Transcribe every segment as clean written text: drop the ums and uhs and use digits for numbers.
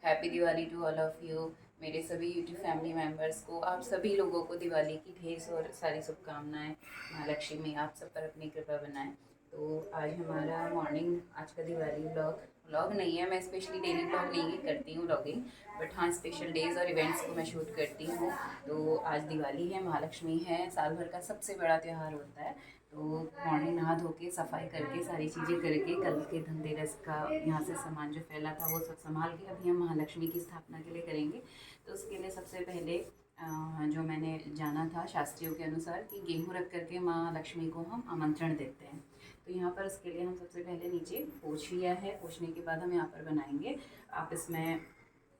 Happy Diwali to all of you. मेरे सभी YouTube family members को, आप सभी लोगों को दिवाली की ढेर सारी शुभकामनाएं। महालक्ष्मी आप सब पर अपनी कृपा बनाए। तो आज हमारा मॉर्निंग, आज का दिवाली व्लॉग नहीं है। मैं स्पेशली डेली व्लॉग नहीं करती हूँ व्लॉगिंग, बट हाँ स्पेशल डेज़ और इवेंट्स को मैं शूट करती हूँ। तो आज दिवाली है, महालक्ष्मी है, साल भर का सबसे बड़ा त्यौहार होता है। तो मॉर्निंग नहा धो के सफाई करके सारी चीज़ें करके कल के धनतेरस का यहाँ से सामान जो फैला था वो सब संभाल के अभी हम महालक्ष्मी की स्थापना के लिए करेंगे। तो उसके लिए सबसे पहले जो मैंने जाना था शास्त्रियों के अनुसार कि गेहूँ रख करके माँ लक्ष्मी को हम आमंत्रण देते हैं। तो यहाँ पर उसके लिए हम सबसे पहले नीचे पोंछ लिया है। पोंछने के बाद हम यहाँ पर बनाएंगे। आप इसमें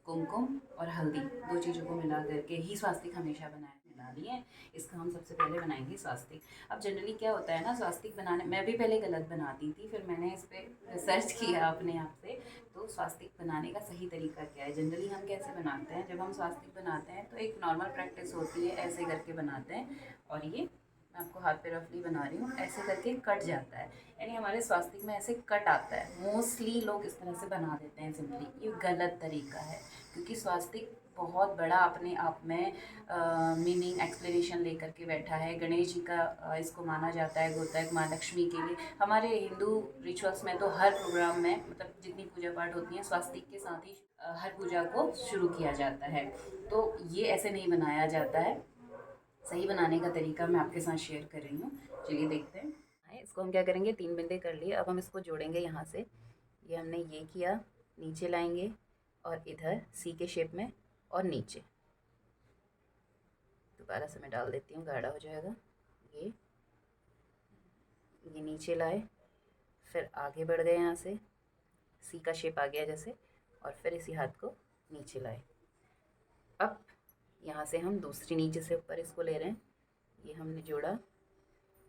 कुमकुम और हल्दी दो चीज़ों को मिला करके ही स्वास्तिक हमेशा बनाए मिला लिए। इसका हम सबसे पहले बनाएंगे स्वास्तिक। अब जनरली क्या होता है ना, स्वास्तिक बनाने मैं भी पहले गलत बनाती थी, फिर मैंने इस पर रिसर्च किया अपने आप से। तो स्वास्तिक बनाने का सही तरीका क्या है, जनरली हम कैसे बनाते हैं। जब हम स्वास्तिक बनाते हैं तो एक नॉर्मल प्रैक्टिस होती है, ऐसे करके बनाते हैं। और ये मैं आपको हाथ पे रफली बना रही हूँ, ऐसे करके कट जाता है, यानी हमारे स्वास्तिक में ऐसे कट आता है। मोस्टली लोग इस तरह से बना देते हैं सिंपली, ये गलत तरीका है। क्योंकि स्वास्तिक बहुत बड़ा अपने आप में मीनिंग एक्सप्लेनेशन लेकर के बैठा है। गणेश जी का इसको माना जाता है गोतक माँ लक्ष्मी के लिए। हमारे हिंदू रिचुअल्स में तो हर प्रोग्राम में, मतलब जितनी पूजा पाठ होती है, स्वास्तिक के साथ ही हर पूजा को शुरू किया जाता है। तो ये ऐसे नहीं बनाया जाता है। सही बनाने का तरीका मैं आपके साथ शेयर कर रही हूँ। चलिए देखते हैं। इसको हम क्या करेंगे, 3 बिंदे कर लिए। अब हम इसको जोड़ेंगे यहाँ से। ये हमने ये किया, नीचे लाएंगे और इधर सी के शेप में और नीचे। दोबारा से मैं डाल देती हूँ, गाढ़ा हो जाएगा। ये नीचे लाए, फिर आगे बढ़ गए यहाँ से, सी का शेप आ गया जैसे, और फिर इसी हाथ को नीचे लाए। अब यहाँ से हम दूसरी नीचे से ऊपर इसको ले रहे हैं। ये हमने जोड़ा,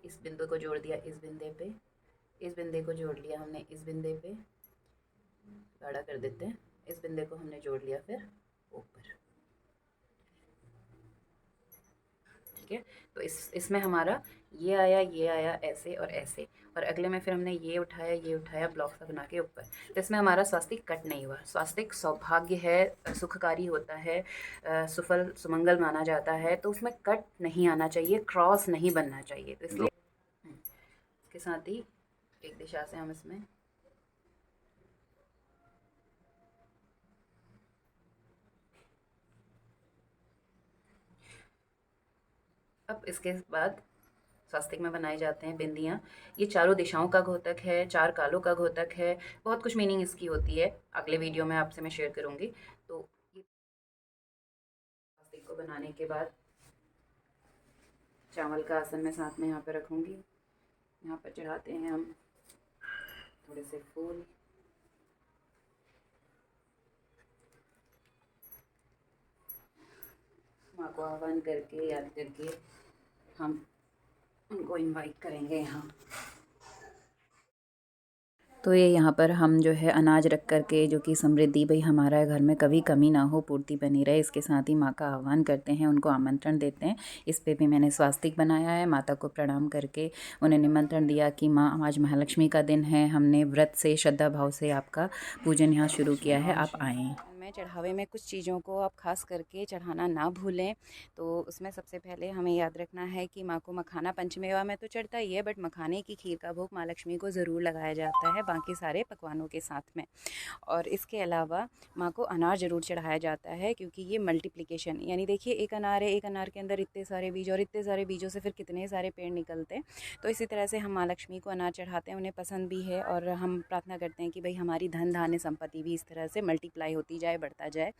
इस बिंदु को जोड़ दिया इस बिंदे पे, इस बिंदे को जोड़ लिया हमने इस बिंदे पे, गाढ़ा कर देते हैं। इस बिंदे को हमने जोड़ लिया फिर ऊपर। ठीक है, तो इसमें हमारा ये आया ऐसे और ऐसे, और अगले में फिर हमने ये उठाया ब्लॉक सा बना के ऊपर। तो इसमें हमारा स्वास्तिक कट नहीं हुआ। स्वास्तिक सौभाग्य है, सुखकारी होता है, सुफल सुमंगल माना जाता है, तो उसमें कट नहीं आना चाहिए, क्रॉस नहीं बनना चाहिए। तो इसलिए इसके साथ ही एक दिशा से हम इसमें अब इसके बाद स्वास्तिक में बनाए जाते हैं बिंदियाँ। ये चारों दिशाओं का घोतक है, 4 कालों का घोतक है, बहुत कुछ मीनिंग इसकी होती है। अगले वीडियो में आपसे मैं शेयर करूँगी। तो ये स्वास्तिक को बनाने के बाद चावल का आसन मैं साथ में यहाँ पर रखूँगी। यहाँ पर चढ़ाते हैं हम थोड़े से फूल। माँ को आह्वान करके, याद करके हम उनको इनवाइट करेंगे यहाँ। तो ये यहाँ पर हम जो है अनाज रख कर के, जो कि समृद्धि भाई हमारा घर में कभी कमी ना हो, पूर्ति बनी रहे, इसके साथ ही माँ का आह्वान करते हैं, उनको आमंत्रण देते हैं। इस पे भी मैंने स्वास्तिक बनाया है। माता को प्रणाम करके उन्हें निमंत्रण दिया कि माँ आज महालक्ष्मी का दिन है, हमने व्रत से श्रद्धा भाव से आपका पूजन यहाँ शुरू किया है, आप आएँ। में चढ़ावे में कुछ चीज़ों को आप खास करके चढ़ाना ना भूलें। तो उसमें सबसे पहले हमें याद रखना है कि माँ को मखाना पंचमेवा में तो चढ़ता ही है, बट मखाने की खीर का भोग माँ लक्ष्मी को ज़रूर लगाया जाता है बाकी सारे पकवानों के साथ में। और इसके अलावा माँ को अनार ज़रूर चढ़ाया जाता है, क्योंकि ये मल्टीप्लिकेशन, यानी देखिए एक अनार है, एक अनार के अंदर इतने सारे बीज, और इतने सारे बीजों से फिर कितने सारे पेड़ निकलते हैं। तो इसी तरह से हम माँ लक्ष्मी को अनार चढ़ाते हैं, उन्हें पसंद भी है, और हम प्रार्थना करते हैं कि भाई हमारी धन धान्य संपत्ति भी इस तरह से मल्टीप्लाई होती जाए, बढ़ता जाए।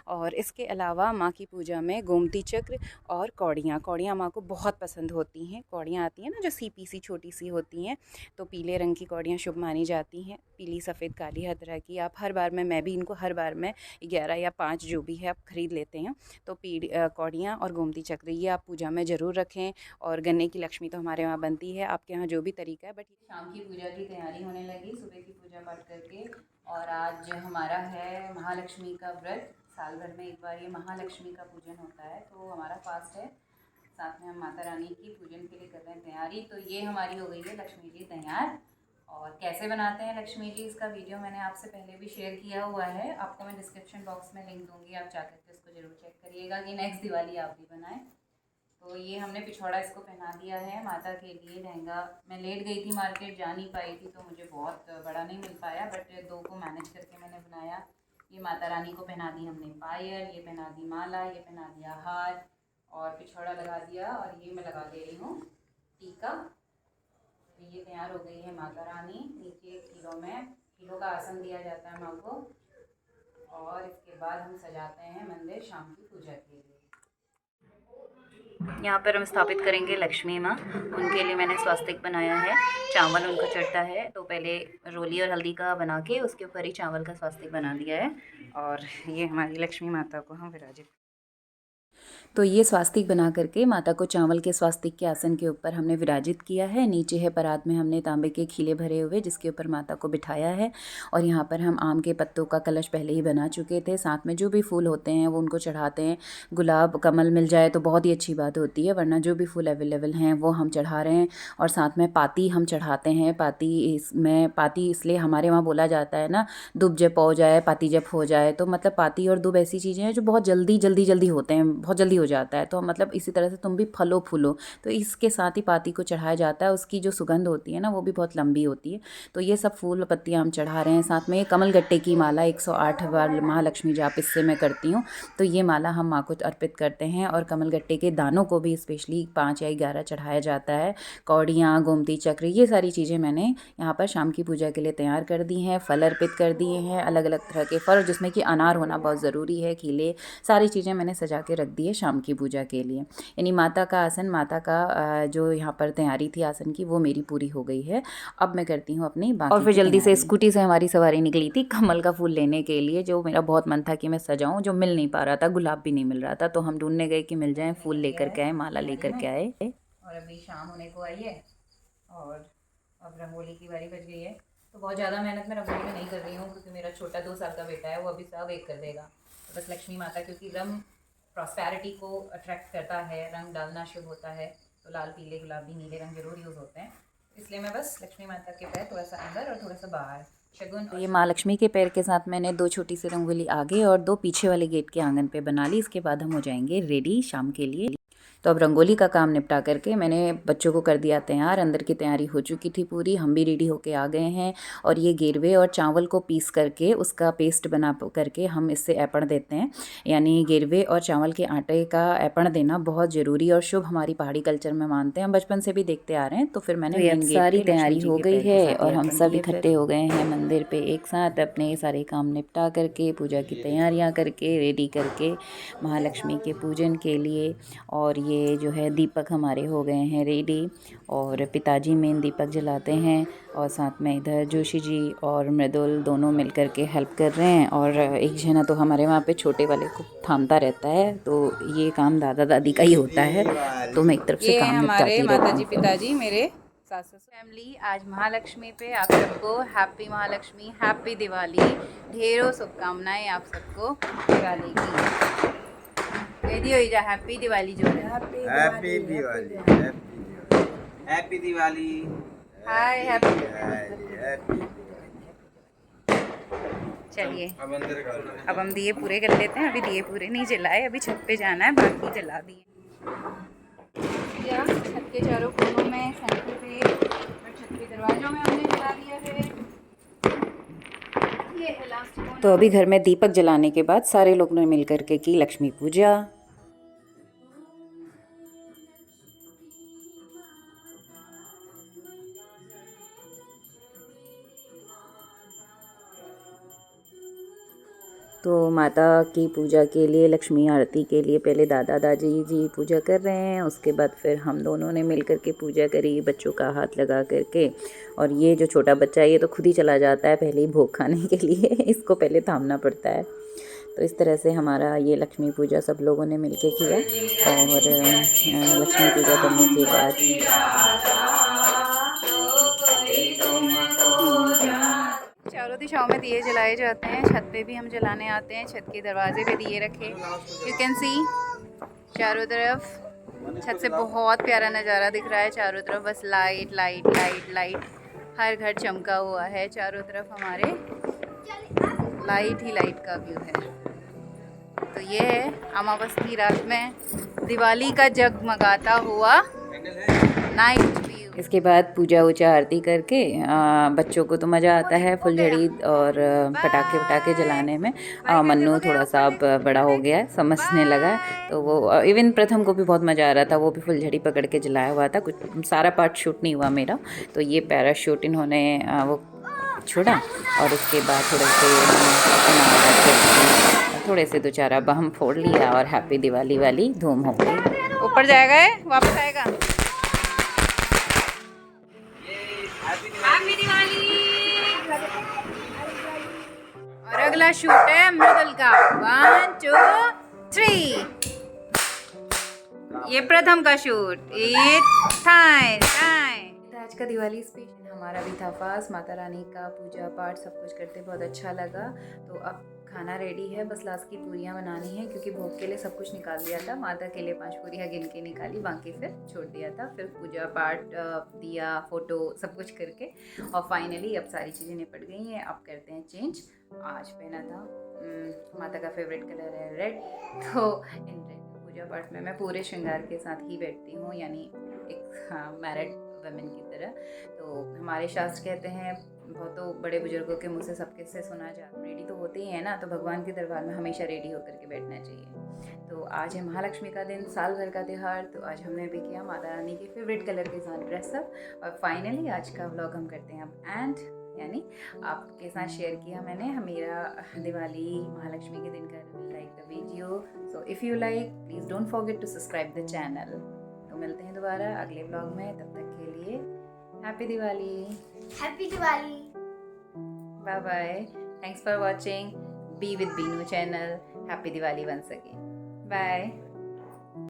और इसके अलावा माँ की पूजा में गोमती चक्र और कौड़ियाँ माँ को बहुत पसंद होती हैं। कौड़ियाँ आती हैं ना जो सीपी सी छोटी सी होती हैं, तो पीले रंग की कौड़ियाँ शुभ मानी जाती हैं। पीली सफ़ेद काली हर तरह की आप हर बार में, मैं भी इनको हर बार में 11 या 5 जो भी है आप ख़रीद लेते हैं। तो कौड़ियाँ और गोमती चक्र ये आप पूजा में ज़रूर रखें। और गन्ने की लक्ष्मी तो हमारे वहाँ बनती है, आपके यहाँ जो भी तरीका है। बट शाम की पूजा की तैयारी होने लगी, सुबह की पूजा पाठ करके। और आज हमारा है महालक्ष्मी का व्रत। साल भर में एक बार ये महालक्ष्मी का पूजन होता है, तो हमारा फास्ट है। साथ में हम माता रानी की पूजन के लिए कर रहे हैं तैयारी। तो ये हमारी हो गई है लक्ष्मी जी तैयार। और कैसे बनाते हैं लक्ष्मी जी, इसका वीडियो मैंने आपसे पहले भी शेयर किया हुआ है, आपको मैं डिस्क्रिप्शन बॉक्स में लिंक दूंगी, आप जाकर के उसको ज़रूर चेक करिएगा कि नेक्स्ट दिवाली आप भी बनाएं। तो ये हमने पिछौड़ा इसको पहना दिया है माता के लिए। लहंगा मैं लेट गई थी मार्केट, जा नहीं पाई थी, तो मुझे बहुत बड़ा नहीं मिल पाया, बट 2 को मैनेज करके मैंने बनाया। ये माता रानी को पहना दी हमने पायल, ये पहना दी माला, ये पहना दिया हार और पिछौड़ा लगा दिया, और ये मैं लगा दे रही हूँ टीका। तो ये तैयार हो गई है माता रानी। नीचे खीलों का आसन दिया जाता है माँ को, और इसके बाद हम सजाते हैं मंदिर शाम की पूजा के लिए। यहाँ पर हम स्थापित करेंगे लक्ष्मी माँ, उनके लिए मैंने स्वास्तिक बनाया है। चावल उनको चढ़ता है, तो पहले रोली और हल्दी का बना के उसके ऊपर ही चावल का स्वास्तिक बना दिया है, और ये हमारी लक्ष्मी माता को हम विराजित। तो ये स्वास्तिक बना करके माता को चावल के स्वास्तिक के आसन के ऊपर हमने विराजित किया है। नीचे है परात में हमने तांबे के खीले भरे हुए, जिसके ऊपर माता को बिठाया है, और यहाँ पर हम आम के पत्तों का कलश पहले ही बना चुके थे। साथ में जो भी फूल होते हैं वो उनको चढ़ाते हैं। गुलाब कमल मिल जाए तो बहुत ही अच्छी बात होती है, वरना जो भी फूल अवेलेबल हैं वो हम चढ़ा रहे हैं। और साथ में पाती हम चढ़ाते हैं। पाती इसलिए हमारे वहाँ बोला जाता है ना, दुब जब हो जाए पाती जब हो जाए, तो मतलब पाती और दुब ऐसी चीज़ें हैं जो बहुत जल्दी होते हैं, बहुत जल्दी हो जाता है। तो मतलब इसी तरह से तुम भी फलो फूलो, तो इसके साथ ही पाती को चढ़ाया जाता है। उसकी जो सुगंध होती है ना, वो भी बहुत लंबी होती है। तो ये सब फूल पत्तियाँ हम चढ़ा रहे हैं। साथ में कमल गट्टे की माला 108 बार महालक्ष्मी जाप इससे मैं करती हूँ, तो ये माला हम माँ को अर्पित करते हैं। और कमल गट्टे के दानों को भी स्पेशली 5 या 11 चढ़ाया जाता है। कौड़ियाँ, गोमती चक्र, ये सारी चीज़ें मैंने यहाँ पर शाम की पूजा के लिए तैयार कर दी हैं। फल अर्पित कर दिए हैं, अलग अलग तरह के फल, जिसमें कि अनार होना बहुत ज़रूरी है, खीले, सारी चीज़ें मैंने सजा के रख दी है शाम की पूजा के लिए। यानी माता का आसन, माता का जो यहाँ पर तैयारी थी आसन की, वो मेरी पूरी हो गई है। अब मैं करती हूँ अपनी बाकी। और फिर जल्दी से स्कूटी से हमारी सवारी निकली थी कमल का फूल लेने के लिए, जो मेरा बहुत मन था कि मैं सजाऊँ, जो मिल नहीं पा रहा था, गुलाब भी नहीं मिल रहा था, तो हम ढूंढने गए कि मिल जाए, फूल लेकर के आए, माला लेकर के आए। और अभी शाम होने को आई है, और अब रंगोली की बारी बज गई है। तो बहुत ज़्यादा मेहनत मैं रंगोली में नहीं कर रही हूँ, क्योंकि मेरा छोटा 2 साल का बेटा है, वो अभी सब एक कर देगा। तो बस लक्ष्मी माता, क्योंकि रंग प्रॉस्पेरिटी को अट्रैक्ट करता है, रंग डालना शुभ होता है, तो लाल, पीले, गुलाबी, नीले रंग जरूर यूज़ होते हैं। इसलिए मैं बस लक्ष्मी माता के पैर थोड़ा सा अंदर और थोड़ा सा बाहर शगुन। तो ये माँ लक्ष्मी के पैर के साथ मैंने 2 छोटी सी रंगोली आगे और 2 पीछे वाले गेट के आंगन पे बना ली। इसके बाद हम हो जाएंगे रेडी शाम के लिए। तो अब रंगोली का काम निपटा करके मैंने बच्चों को कर दिया तैयार। अंदर की तैयारी हो चुकी थी पूरी, हम भी रेडी होके आ गए हैं। और ये गेरवे और चावल को पीस करके उसका पेस्ट बना करके हम इससे ऐपण देते हैं। यानी गेरवे और चावल के आटे का ऐपण देना बहुत ज़रूरी और शुभ हमारी पहाड़ी कल्चर में मानते हैं, हम बचपन से भी देखते आ रहे हैं। तो फिर मैंने तो सारी तैयारी हो गई है और हम सब इकट्ठे हो गए हैं मंदिर पे एक साथ, अपने सारे काम निपटा करके, पूजा की तैयारियाँ करके, रेडी करके महालक्ष्मी के पूजन के लिए। और ये जो है दीपक हमारे हो गए हैं रेडी, और पिताजी मेन दीपक जलाते हैं, और साथ में इधर जोशी जी और मृदुल दोनों मिलकर के हेल्प कर रहे हैं। और एक जना तो हमारे वहाँ पे छोटे वाले को थामता रहता है, तो ये काम दादा दादी का ही होता है, तो मैं एक तरफ से काम निपटाती रहती हूँ। हमारे माताजी पिताजी मेरे सास फैमिली, आज महालक्ष्मी पे आप सबको हैप्पी महालक्ष्मी, हैप्पी दिवाली, ढेरों शुभकामनाएं आप सबको दिवाली की। रेडी हो जा, हैप्पी दिवाली जो है, happy Diwali, happy Diwali, hi happy. चलिए अब हम दिए पूरे कर लेते हैं। अभी दिए पूरे नहीं जलाए, अभी छत पे जाना है, बाकी जला दिए। छत के चारों कोनों में, सेंटर पे और छत के दरवाजों में हमने जला दिया है। ये है लास्ट। तो अभी घर में दीपक जलाने के बाद सारे लोग ने मिल करके की लक्ष्मी पूजा। तो माता की पूजा के लिए, लक्ष्मी आरती के लिए पहले दादा दादी जी पूजा कर रहे हैं, उसके बाद फिर हम दोनों ने मिल कर के पूजा करी, बच्चों का हाथ लगा करके। और ये जो छोटा बच्चा है ये तो खुद ही चला जाता है पहले ही भोग खाने के लिए इसको पहले थामना पड़ता है। तो इस तरह से हमारा ये लक्ष्मी पूजा सब लोगों ने मिल के किया। और लक्ष्मी पूजा करने के बाद चारों दिशाओं में दिए जलाए जाते हैं। छत पे भी हम जलाने आते हैं, छत के दरवाजे पे दिए रखे, यू कैन सी चारों तरफ। छत से बहुत प्यारा नज़ारा दिख रहा है चारों तरफ, बस लाइट लाइट लाइट लाइट, हर घर चमका हुआ है, चारों तरफ हमारे लाइट ही लाइट का व्यू है। तो ये है अमावस्या की रात में दिवाली का जगमगाता हुआ नाइट व्यू। इसके बाद पूजा वूजा आरती करके बच्चों को तो मज़ा आता है फुलझड़ी और पटाखे वटाखे जलाने में। मन्नू थोड़ा सा अब बड़ा हो गया है, समझने लगा है, तो वो इवन प्रथम को भी बहुत मज़ा आ रहा था, वो भी फुलझड़ी पकड़ के जलाया हुआ था। कुछ सारा पार्ट शूट नहीं हुआ मेरा, तो ये पैराशूट इन्होंने वो छोड़ा और उसके बाद थोड़े से दो चार बम फोड़ लिया और हैप्पी दिवाली वाली धूम हो गई। ऊपर जाएगा, वापस आएगा। हैप्पी दिवाली। और अगला शूट है मृदुल का। 1 2 3। ये प्रथम का शूट। आज का दिवाली स्पेशल हमारा भी था फास्ट, माता रानी का पूजा पाठ सब कुछ करते बहुत अच्छा लगा। तो अब खाना रेडी है, बस लास्ट की पूरियाँ बनानी है क्योंकि भोग के लिए सब कुछ निकाल दिया था। माता के लिए 5 पूरियाँ गिन के निकाली, बाकी फिर छोड़ दिया था। फिर पूजा पाठ, दिया, फोटो सब कुछ करके और फाइनली अब सारी चीज़ें निपट गई हैं। अब करते हैं चेंज। आज पहना था माता का फेवरेट कलर है रेड, तो इन रेड पूजा पाठ में मैं पूरे श्रृंगार के साथ ही बैठती हूँ, यानी एक मैरिड वुमेन की तरह। तो हमारे शास्त्र कहते हैं, बहुतों बड़े बुजुर्गों के मुँह से सबके से सुना जाता, रेडी तो होते ही है ना, तो भगवान के दरबार में हमेशा रेडी होकर के बैठना चाहिए। तो आज है महालक्ष्मी का दिन, साल भर का त्यौहार, तो आज हमने भी किया माता रानी के फेवरेट कलर के साथ ड्रेसअप। और फाइनली आज का व्लॉग हम करते हैं अब एंड, यानी आपके साथ शेयर किया मैंने मेरा दिवाली महालक्ष्मी के दिन का like the video. So if you like please don't forget to subscribe the channel. तो मिलते हैं दोबारा अगले व्लॉग में, तब तक के लिए happy Diwali. Happy Diwali. Bye bye, thanks for watching be with Beenu channel. Happy Diwali once again, bye.